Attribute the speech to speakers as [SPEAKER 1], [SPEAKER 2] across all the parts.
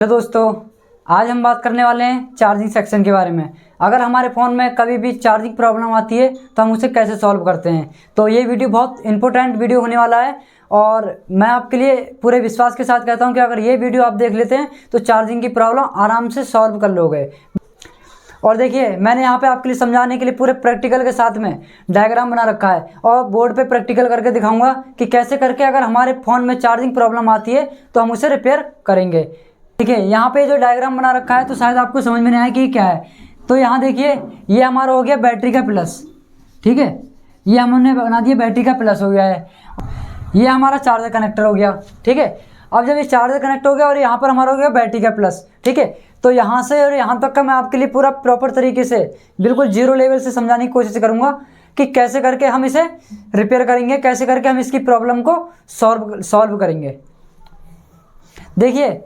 [SPEAKER 1] Hello दोस्तों, आज हम बात करने वाले हैं चार्जिंग सेक्शन के बारे में। अगर हमारे फ़ोन में कभी भी चार्जिंग प्रॉब्लम आती है तो हम उसे कैसे सॉल्व करते हैं। तो ये वीडियो बहुत इंपॉर्टेंट वीडियो होने वाला है और मैं आपके लिए पूरे विश्वास के साथ कहता हूं कि अगर ये वीडियो आप देख लेते हैं तो चार्जिंग की प्रॉब्लम आराम से सॉल्व कर लोगे। और देखिए, मैंने यहाँ पे आपके लिए समझाने के लिए पूरे प्रैक्टिकल के साथ में डायग्राम बना रखा है और बोर्ड पे प्रैक्टिकल करके दिखाऊंगा कि कैसे करके अगर हमारे फ़ोन में चार्जिंग प्रॉब्लम आती है तो हम उसे रिपेयर करेंगे। देखिए, यहाँ पे जो डायग्राम बना रखा है तो शायद आपको समझ में नहीं आया कि क्या है। तो यहाँ देखिए, ये हमारा हो गया बैटरी का प्लस, ठीक है। ये हमने बना दिया बैटरी का प्लस हो गया है। ये हमारा चार्जर कनेक्टर हो गया, ठीक है। अब जब ये चार्जर कनेक्ट हो गया और यहाँ पर हमारा हो गया बैटरी का प्लस, ठीक है। तो यहाँ से और यहाँ तक का मैं आपके लिए पूरा प्रॉपर तरीके से बिल्कुल जीरो लेवल से समझाने की कोशिश करूँगा कि कैसे करके हम इसे रिपेयर करेंगे, कैसे करके हम इसकी प्रॉब्लम को सॉल्व करेंगे। देखिए,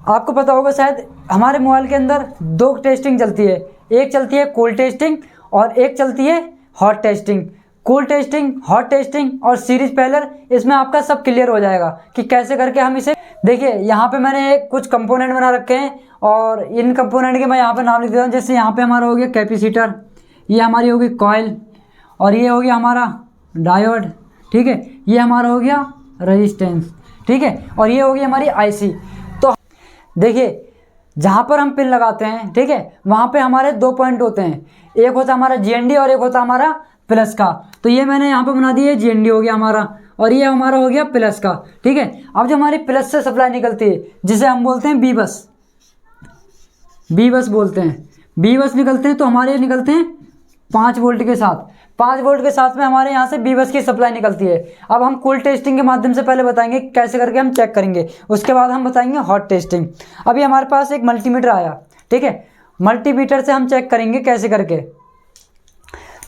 [SPEAKER 1] आपको पता होगा शायद हमारे मोबाइल के अंदर दो टेस्टिंग चलती है। एक चलती है कूल टेस्टिंग और एक चलती है hot testing. Cool testing, hot testing और सीरीज पेलर, इसमें आपका सब क्लियर हो जाएगा कि कैसे करके हम इसे। देखिए, यहाँ पे मैंने कुछ कंपोनेंट बना रखे हैं और इन कंपोनेंट के मैं यहाँ पे नाम लिख देता हूँ। जैसे यहाँ पे हमारा हो गया कैपेसिटर, ये हमारी होगी कॉइल, और ये हो गया हमारा डायोड, ठीक है। ये हमारा हो गया रेजिस्टेंस, ठीक है। और ये होगी हमारी आईसी। तो देखिए, जहाँ पर हम पिन लगाते हैं, ठीक है, वहाँ पे हमारे दो पॉइंट होते हैं। एक होता हमारा जीएनडी और एक होता हमारा प्लस का। तो ये मैंने यहाँ पे बना दिया, जीएनडी हो गया हमारा और ये हमारा हो गया प्लस का, ठीक है। अब जो हमारी प्लस से सप्लाई निकलती है जिसे हम बोलते हैं बी बस, बी बस बोलते हैं। बी बस निकलते हैं तो हमारे निकलते हैं 5 वोल्ट के साथ। 5 वोल्ट के साथ में हमारे यहाँ से बी बस की सप्लाई निकलती है। अब हम कूल टेस्टिंग के माध्यम से पहले बताएंगे कैसे करके हम चेक करेंगे, उसके बाद हम बताएंगे हॉट टेस्टिंग। अभी हमारे पास एक मल्टीमीटर आया, ठीक है। मल्टीमीटर से हम चेक करेंगे कैसे करके।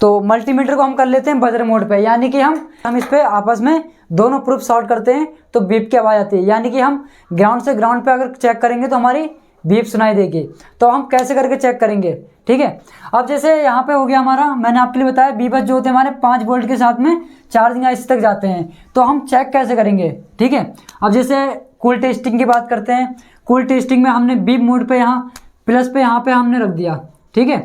[SPEAKER 1] तो मल्टीमीटर को हम कर लेते हैं बजर मोड पे, यानी कि हम इस पे आपस में दोनों प्रूफ शॉर्ट करते हैं तो बीप की आवाज़ आती है। यानी कि हम ग्राउंड से ग्राउंड पे अगर चेक करेंगे तो हमारी बीप सुनाई देगी। तो हम कैसे करके चेक करेंगे, ठीक है। अब जैसे यहाँ पे हो गया हमारा, मैंने आपके लिए बताया बी बस जो होते हैं हमारे 5 वोल्ट के साथ में चार्जिंग आईसी तक जाते हैं। तो हम चेक कैसे करेंगे, ठीक है। अब जैसे कूल टेस्टिंग की बात करते हैं। कूल टेस्टिंग में हमने बीप मोड पे यहाँ प्लस पे यहाँ पे हमने रख दिया, ठीक है।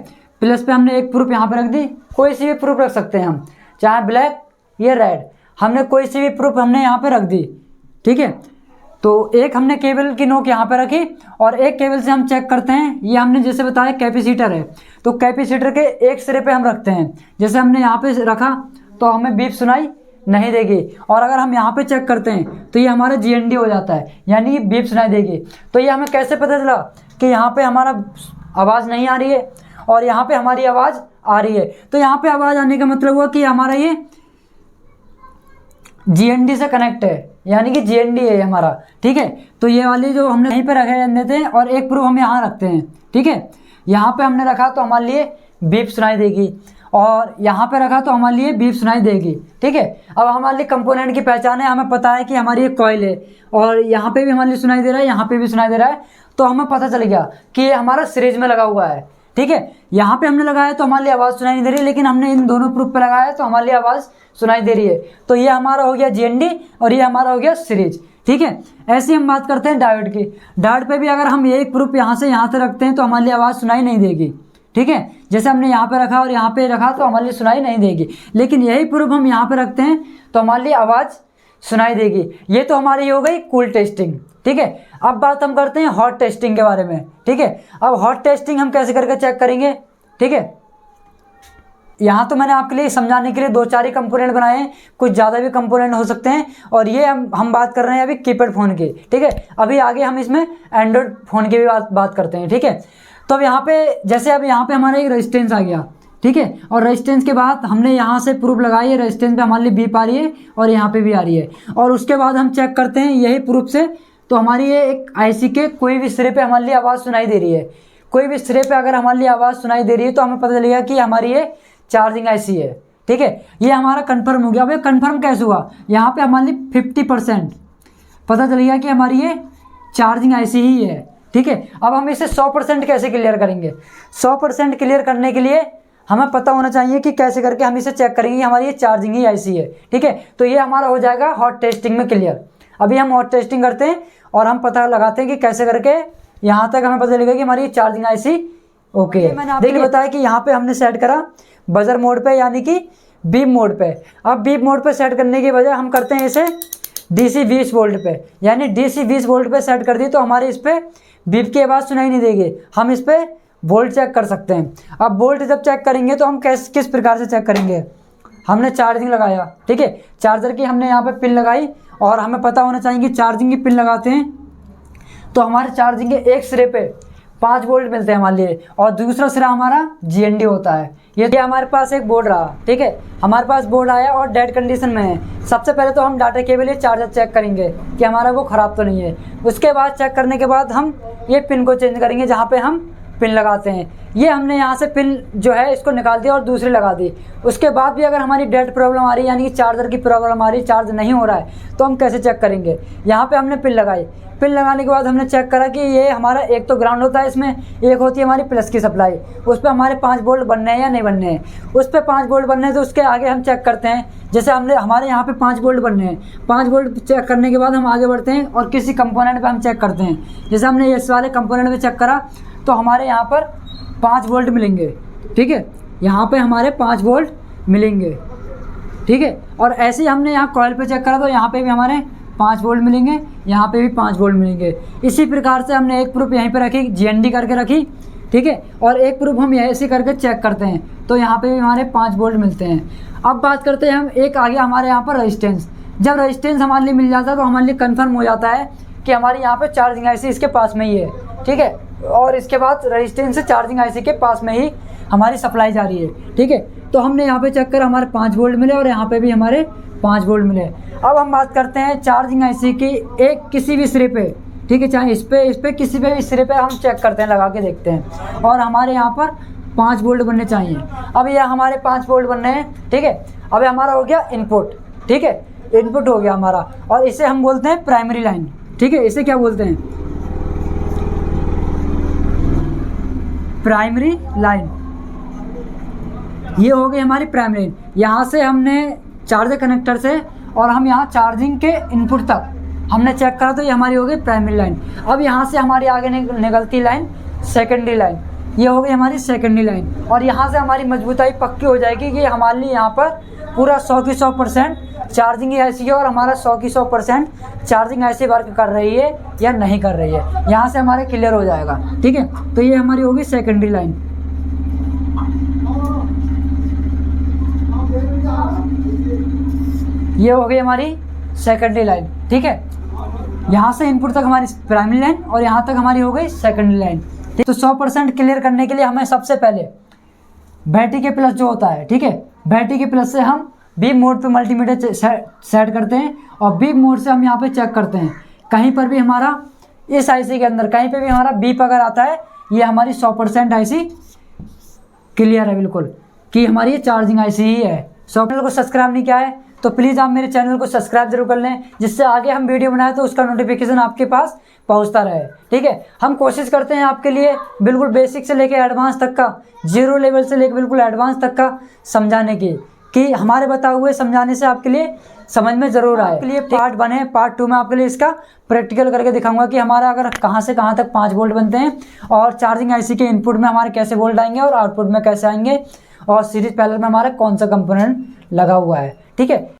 [SPEAKER 1] प्लस पे हमने एक प्रूफ यहाँ पे रख दी, कोई सी भी प्रूफ रख सकते हैं हम, चाहे ब्लैक या रेड, हमने कोई सी भी प्रूफ हमने यहाँ पे रख दी, ठीक है। तो एक हमने केबल की नोक यहाँ पे रखी और एक केबल से हम चेक करते हैं। ये हमने जैसे बताया कैपेसिटर है, तो कैपेसिटर के एक सिरे पे हम रखते हैं। जैसे हमने यहाँ पे रखा तो हमें बीप सुनाई नहीं देगी, और अगर हम यहाँ पे चेक करते हैं तो ये हमारा जीएनडी हो जाता है, यानी कि बीप सुनाई देगी। तो ये हमें कैसे पता चला कि यहाँ पे हमारा आवाज़ नहीं आ रही है और यहाँ पे हमारी आवाज़ आ रही है। तो यहाँ पे आवाज़ आने का मतलब हुआ कि हमारा ये जीएनडी से कनेक्ट है, यानी कि जीएनडी है हमारा, ठीक है। तो ये वाली जो हमने यहीं पे रखे देते हैं और एक प्रूफ हम यहाँ रखते हैं, ठीक है। यहाँ पे हमने रखा तो हमारे लिए बीप सुनाई देगी और यहाँ पे रखा तो हमारे लिए बीप सुनाई देगी, ठीक है। अब हमारे लिए कंपोनेंट की पहचान है, हमें पता है कि हमारी एक कॉइल है और यहाँ पे भी हमारे लिए सुनाई दे रहा है, यहाँ पे भी सुनाई दे रहा है। तो हमें पता चल गया कि ये हमारा सीरीज में लगा हुआ है, ठीक है। यहाँ पे हमने लगाया तो हमारे लिए आवाज़ सुनाई नहीं दे रही, लेकिन हमने इन दोनों प्रूफ पे लगाया तो हमारे लिए आवाज़ सुनाई दे रही है। तो ये हमारा हो गया जीएनडी और ये हमारा हो गया सीरीज, ठीक है। ऐसे हम बात करते हैं डायोड की। डायोड पे भी अगर हम ये प्रूफ यहाँ से यहाँ तक रखते हैं तो हमारे लिए आवाज़ सुनाई नहीं देगी, ठीक है। जैसे हमने यहाँ पे रखा और यहाँ पे रखा तो हमारे लिए सुनाई नहीं देगी, लेकिन यही प्रूफ हम यहाँ पे रखते हैं तो हमारे लिए आवाज़ सुनाई देगी। ये तो हमारी हो गई कूल टेस्टिंग, ठीक है। अब बात हम करते हैं हॉट टेस्टिंग के बारे में, ठीक है। अब हॉट टेस्टिंग हम कैसे करके चेक करेंगे, ठीक है। यहाँ तो मैंने आपके लिए समझाने के लिए 2-4 ही कंपोनेंट बनाए हैं, कुछ ज़्यादा भी कंपोनेंट हो सकते हैं। और ये हम बात कर रहे हैं अभी कीपैड फ़ोन की, ठीक है। अभी आगे हम इसमें एंड्रॉयड फ़ोन की भी बात करते हैं, ठीक है। तो अब यहाँ पे जैसे अब यहाँ पे हमारा एक रेजिस्टेंस आ गया, ठीक है। और रेजिस्टेंस के बाद हमने यहाँ से प्रूफ लगाई है, रेजिस्टेंस पे हमारे लिए बीप आ रही है और यहाँ पे भी आ रही है। और उसके बाद हम चेक करते हैं यही प्रूफ से, तो हमारी ये एक आईसी के कोई भी सिरे पे हमारे लिए आवाज़ सुनाई दे रही है। कोई भी सिरे पे अगर हमारे लिए आवाज़ सुनाई दे रही है तो हमें पता चलेगा कि हमारी ये चार्जिंग आईसी है, ठीक है। ये हमारा कन्फर्म हो गया। अब ये कन्फर्म कैसे हुआ, यहाँ पे हमारे लिए 50% पता चल गया कि हमारी ये चार्जिंग आईसी ही है, ठीक है। अब हम इसे 100% कैसे क्लियर करेंगे। 100% क्लियर करने के लिए हमें पता होना चाहिए कि कैसे करके हम इसे चेक करेंगे हमारी ये चार्जिंग ही आईसी है, ठीक है। तो ये हमारा हो जाएगा हॉट टेस्टिंग में क्लियर। अभी हम और टेस्टिंग करते हैं और हम पता लगाते हैं कि कैसे करके यहाँ तक हमें पता चलेगा कि हमारी चार्जिंग आईसी ओके है। मैंने आपको बताया कि यहाँ पे हमने सेट करा बजर मोड पे यानी कि बीप मोड पे। अब बीप मोड पे सेट करने की बजाय हम करते हैं इसे DC 20 वोल्ट पे, यानी DC 20 वोल्ट पे सेट कर दी तो हमारे इस पर बीप की आवाज़ सुनाई नहीं देगी। हम इस पर वोल्ट चेक कर सकते हैं। अब वोल्ट जब चेक करेंगे तो हम किस प्रकार से चेक करेंगे। हमने चार्जिंग लगाया, ठीक है, चार्जर की हमने यहाँ पे पिन लगाई और हमें पता होना चाहिए कि चार्जिंग की पिन लगाते हैं तो हमारे चार्जिंग के एक सिरे पे 5 वोल्ट मिलते हैं हमारे लिए और दूसरा सिरा हमारा GND होता है। ये हमारे पास एक बोर्ड रहा, ठीक है, हमारे पास बोर्ड आया और डेड कंडीशन में है। सबसे पहले तो हम डाटा केबल या चार्जर चेक करेंगे कि हमारा वो ख़राब तो नहीं है। उसके बाद चेक करने के बाद हम ये पिन को चेंज करेंगे जहाँ पे हम पिन लगाते हैं। ये हमने यहाँ से पिन जो है इसको निकाल दिया और दूसरी लगा दी। उसके बाद भी अगर हमारी डेड प्रॉब्लम आ रही है यानी कि चार्जर की प्रॉब्लम आ रही है, चार्ज नहीं हो रहा है, तो हम कैसे चेक करेंगे। यहाँ पे हमने पिन लगाई, पिन लगाने के बाद हमने चेक करा कि ये हमारा एक तो ग्राउंड होता है, इसमें एक होती है हमारी प्लस की सप्लाई, उस पर हमारे 5 वोल्ट बनने हैं या नहीं बनने हैं। उस पर 5 वोल्ट बनने हैं तो उसके आगे हम चेक करते हैं। जैसे हमारे यहाँ पे 5 वोल्ट बनने हैं, 5 वोल्ट चेक करने के बाद हम आगे बढ़ते हैं और किसी कंपोनेंट पर हम चेक करते हैं। जैसे हमने इस वाले कंपोनेंट में चेक करा तो हमारे यहाँ पर 5 वोल्ट मिलेंगे, ठीक है, यहाँ पे हमारे 5 वोल्ट मिलेंगे, ठीक है। और ऐसे ही हमने यहाँ कॉइल पे चेक करा तो यहाँ पे भी हमारे 5 वोल्ट मिलेंगे, यहाँ पे भी 5 वोल्ट मिलेंगे। इसी प्रकार से हमने एक प्रूफ यहीं पे रखी, GND करके रखी, ठीक है, और एक प्रूफ हम ऐसे करके चेक करते हैं तो यहाँ पे भी हमारे 5 वोल्ट मिलते हैं। अब बात करते हैं हम एक आ गया हमारे यहाँ पर रजिस्टेंस। जब रजिस्टेंस हमारे लिए मिल जाता है तो हमारे लिए कन्फर्म हो जाता है कि हमारी यहाँ पर चार्जिंग आईसी इसके पास में ही है, ठीक है, और इसके बाद रजिस्टेंस से चार्जिंग आईसी के पास में ही हमारी सप्लाई जा रही है, ठीक है। तो हमने यहाँ पे चेक कर हमारे 5 वोल्ट मिले और यहाँ पे भी हमारे 5 वोल्ट मिले। अब हम बात करते हैं चार्जिंग आईसी की एक किसी भी सिरे पे, ठीक है, चाहे इस पे किसी पे भी सिरे पे हम चेक करते हैं, लगा के देखते हैं और हमारे यहाँ पर 5 वोल्ट बनने चाहिए। अब ये हमारे 5 वोल्ट बनने हैं, ठीक है। अब हमारा हो गया इनपुट, ठीक है, इनपुट हो गया हमारा और इसे हम बोलते हैं प्राइमरी लाइन, ठीक है। इसे क्या बोलते हैं, प्राइमरी लाइन। ये हो गई हमारी प्राइमरी लाइन। यहाँ से हमने चार्जर कनेक्टर से और हम यहाँ चार्जिंग के इनपुट तक हमने चेक करा तो ये हमारी हो गई प्राइमरी लाइन। अब यहाँ से हमारी आगे निकलती लाइन सेकेंडरी लाइन, ये हो गई हमारी सेकेंडरी लाइन और यहाँ से हमारी मजबूताई पक्की हो जाएगी कि हमारे लिए यहाँ पर पूरा 100 की 100% चार्जिंग ऐसी है और हमारा 100 की 100% चार्जिंग ऐसी वर्क कर रही है या नहीं कर रही है। यहाँ से हमारे क्लियर हो जाएगा, ठीक है। तो ये हमारी होगी सेकेंडरी लाइन। ये हो गई हमारी सेकेंडरी लाइन, ठीक है। यहाँ से इनपुट तक हमारी प्राइमरी लाइन और यहाँ तक हमारी हो गई सेकेंडरी लाइन। तो 100% क्लियर करने के लिए हमें सबसे पहले बैटरी के प्लस जो होता है, ठीक है, बैटरी के प्लस से हम बीप मोड पे मल्टीमीटर सेट करते हैं और बीप मोड से हम यहाँ पे चेक करते हैं कहीं पर भी हमारा इस आईसी के अंदर कहीं पे भी हमारा बीप अगर आता है ये हमारी 100% आईसी क्लियर है बिल्कुल कि हमारी ये चार्जिंग आईसी ही है। चैनल को सब्सक्राइब नहीं किया है तो प्लीज़ आप मेरे चैनल को सब्सक्राइब जरूर कर लें, जिससे आगे हम वीडियो बनाए तो उसका नोटिफिकेशन आपके पास पहुंचता रहे, ठीक है। हम कोशिश करते हैं आपके लिए बिल्कुल बेसिक से लेकर एडवांस तक का, 0 लेवल से लेकर बिल्कुल एडवांस तक का समझाने की, कि हमारे बताए हुए समझाने से आपके लिए समझ में ज़रूर आए। आपके लिए पार्ट 1 है, पार्ट 2 में आपके लिए इसका प्रैक्टिकल करके दिखाऊंगा कि हमारा अगर कहाँ से कहाँ तक 5 वोल्ट बनते हैं और चार्जिंग आईसी के इनपुट में हमारे कैसे वोल्ट आएंगे और आउटपुट में कैसे आएंगे और सीरीज पैनल में हमारा कौन सा कंपोनेंट लगा हुआ है, ठीक है।